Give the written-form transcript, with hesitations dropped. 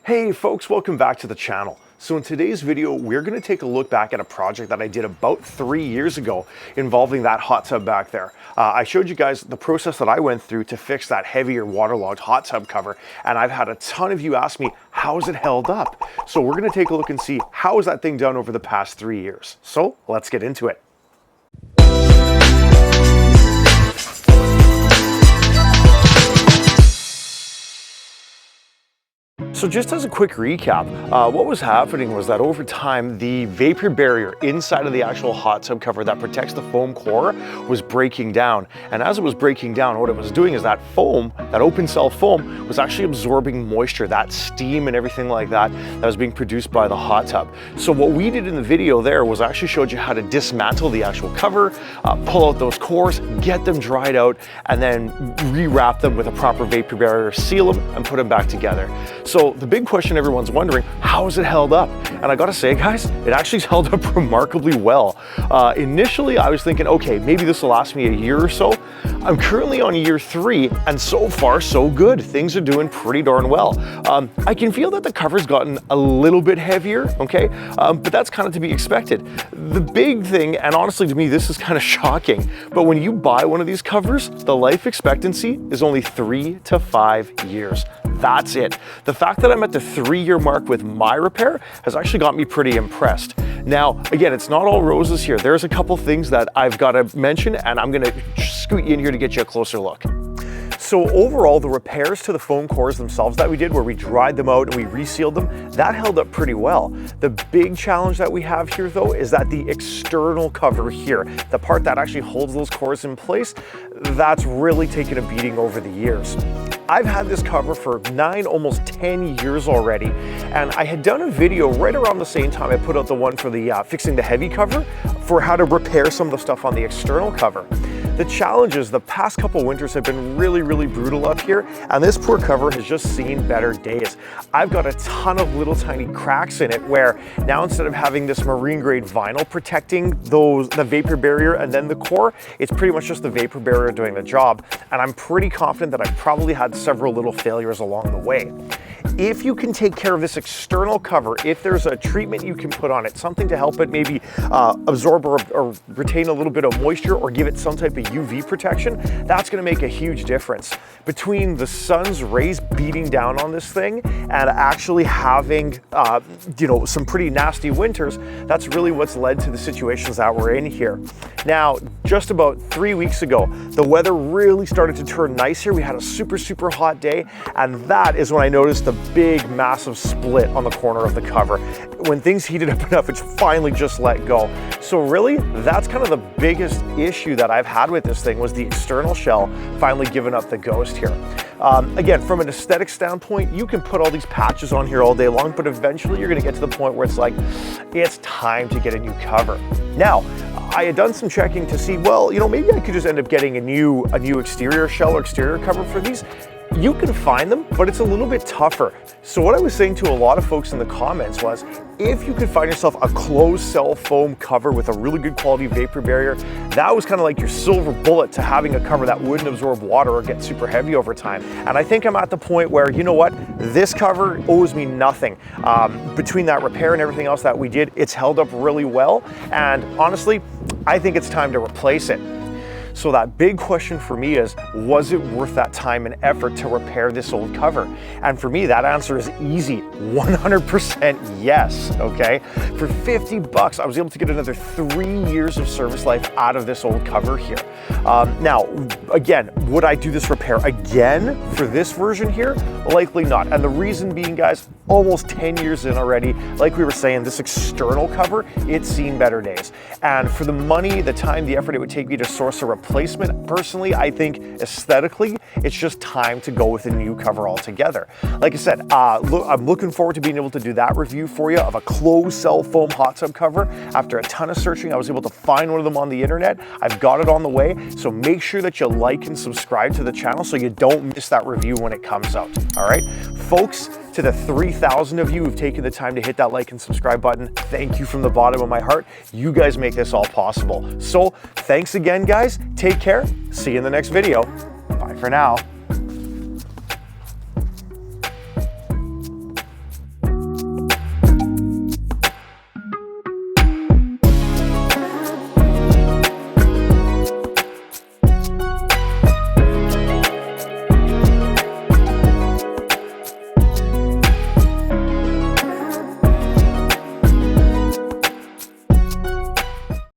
Hey folks, welcome back to the channel. So in today's video, we're going to take a look back at a project that I did about 3 years ago involving that hot tub back there. I showed you guys the process that I went through to fix that heavier waterlogged hot tub cover, and I've had a ton of you ask me, how's it held up? So we're going to take a look and see how is that thing done over the past 3 years. So let's get into it. So just as a quick recap, what was happening was that over time, the vapor barrier inside of the actual hot tub cover that protects the foam core was breaking down. And as it was breaking down, what it was doing is that foam, that open cell foam, was actually absorbing moisture, that steam and everything like that, that was being produced by the hot tub. So what we did in the video there was actually showed you how to dismantle the actual cover, pull out those cores, get them dried out, and then rewrap them with a proper vapor barrier, seal them, and put them back together. So the big question everyone's wondering, how is it held up? And I gotta say, guys, it actually's held up remarkably well. Initially, I was thinking, okay, maybe this will last me a year or so. I'm currently on year 3, and so far, so good. Things are doing pretty darn well. I can feel that the cover's gotten a little bit heavier, okay? But that's kind of to be expected. The big thing, and honestly to me, this is kind of shocking, but when you buy one of these covers, the life expectancy is only 3 to 5 years. That's it. The fact that I'm at the 3-year mark with my repair has actually got me pretty impressed. Now, again, it's not all roses here. There's a couple things that I've got to mention, and I'm gonna scoot you in here to get you a closer look. So overall, the repairs to the foam cores themselves that we did, where we dried them out and we resealed them, that held up pretty well. The big challenge that we have here though is that the external cover here, the part that actually holds those cores in place, that's really taken a beating over the years. I've had this cover for 9, almost 10 years already, and I had done a video right around the same time I put out the one for the fixing the heavy cover for how to repair some of the stuff on the external cover. The challenge is the past couple winters have been really brutal up here, and this poor cover has just seen better days. I've got a ton of little tiny cracks in it where now instead of having this marine grade vinyl protecting the vapor barrier and then the core, it's pretty much just the vapor barrier doing the job. And I'm pretty confident that I've probably had several little failures along the way. If you can take care of this external cover, if there's a treatment you can put on it, something to help it maybe absorb or retain a little bit of moisture or give it some type of UV protection, that's going to make a huge difference. Between the sun's rays beating down on this thing and actually having some pretty nasty winters, that's really what's led to the situations that we're in here. Now, just about 3 weeks ago, the weather really started to turn nice here. We had a super hot day, and that is when I noticed the big massive split on the corner of the cover. When things heated up enough, it finally just let go. So really, that's kind of the biggest issue that I've had with this thing, was the external shell finally giving up the ghost here. Again, from an aesthetic standpoint, you can put all these patches on here all day long, but eventually you're gonna get to the point where it's like, it's time to get a new cover. Now, I had done some checking to see, well, maybe I could just end up getting a new exterior shell or exterior cover for these. You can find them, but it's a little bit tougher. So what I was saying to a lot of folks in the comments was, if you could find yourself a closed cell foam cover with a really good quality vapor barrier, that was kind of like your silver bullet to having a cover that wouldn't absorb water or get super heavy over time. And I think I'm at the point where, you know what, this cover owes me nothing. Between that repair and everything else that we did, it's held up really well. And honestly, I think it's time to replace it. So that big question for me is, was it worth that time and effort to repair this old cover? And for me, that answer is easy, 100% yes, okay? For 50 bucks, I was able to get another 3 years of service life out of this old cover here. Now, again, would I do this repair again for this version here? Likely not. And the reason being, guys, almost 10 years in already, like we were saying, this external cover, it's seen better days. And for the money, the time, the effort it would take me to source a replacement, personally, I think aesthetically, it's just time to go with a new cover altogether. Like I said, I'm looking forward to being able to do that review for you of a closed cell foam hot tub cover. After a ton of searching, I was able to find one of them on the internet. I've got it on the way, so make sure that you like and subscribe to the channel so you don't miss that review when it comes out. All right, folks, to the 3,000 of you who've taken the time to hit that like and subscribe button, thank you from the bottom of my heart. You guys make this all possible. So thanks again, guys. Take care. See you in the next video. Bye for now.